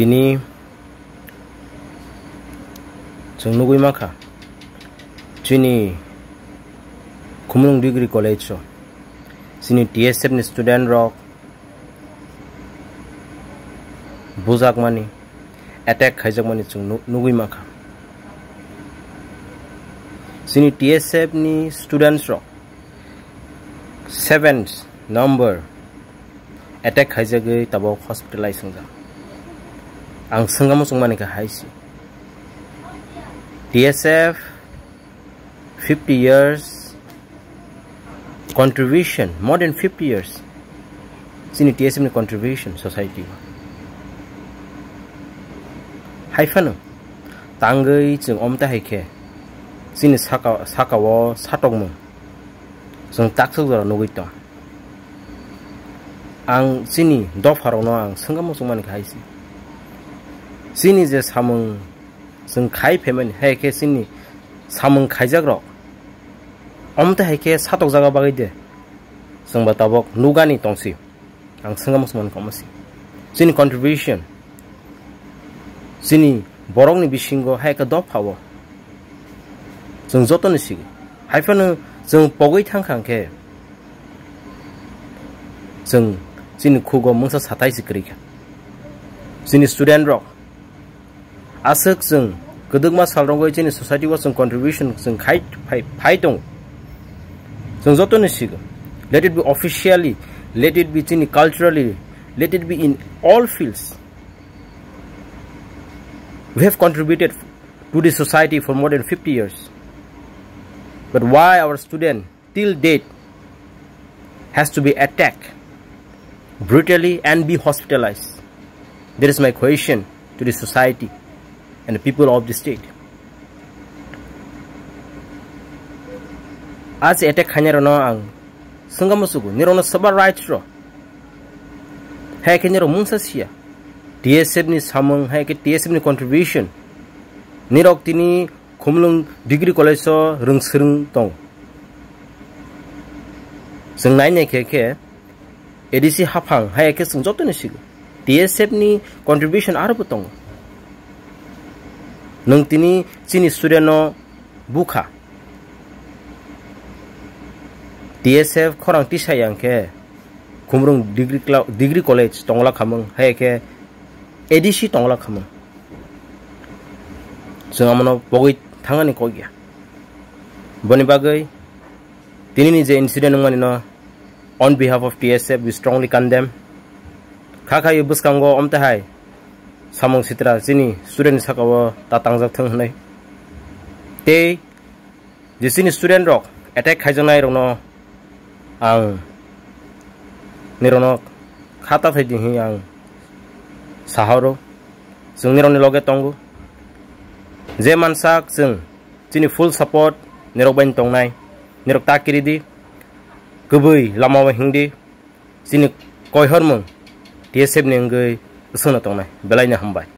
Ini jeng nugui maka sini kumulung degree college so sini TSF ni student rock Bujakha mani attack khajak mani jeng nugui maka sini TSF ni students rock 7th number attack khajak gei tabo hospitalize sungja ang senggam sungmani ka haisi TSF 50 years contribution, more than 50 years sini TSF ni contribution society haifano Tangwi jeng omta haike sini sakawo satokmung jeng taksuk jara nugui tong ang sini dopharokno ang senggam sungmani ka haisi sini je samung jeng khai payment haike sini samung khaijagrok omta haike satok jaga bagai de jeng batabok nugani tongsi ang senggam sungmani komasi sini contribution sini borokni bisingo haike dophawo jeng jotoni sigi haifano jeng pogoi thangkhangke jeng sini khugo mungsa satai sikrika sini student rok asuk jeng gedegma salrongoi jeni society was jeng contribution jeng khai dong jeng jotoni sigi let it be officially, let it be jeni culturally, let it be in all fields. We have contributed to the society for more than 50 years. But why our student till date has to be attacked brutally and be hospitalized? That is my question to the society and the people of the state. As attack hanya rono ang senggamusugu nirono sabar rights ro. Hai ke niro mungsa sia. TSF ni samung hai ke TSF ni contribution. Nirok tini kumulung degree college so rungsrung tong. Seng nainnya ke edisi hapang hai ke sengjoto ni sigu. TSF ni contribution arabu tong. Nung tini sini student no Bujakha TSF korang tisha yang ke kumrung degree college tongla khamung hai ke edisi tongla khamung sengamono pogoi thangani kogia boni bagai tini ni je incident ngani no on behalf of TSF we strongly condemn khakha yubuskango omta hai samung sitra sini student sakawa tatangjak thang hnai te je sini student rok attack khaijanai rono ang nirono khata thaidi hi ang saharo jeng nironi loge tongu je mansak jeng sini full support nirok bain tongnai nirok takiri di kubui lama wa hingdi sini koihormung TSF ni ngai usuna tongnai belaina hambai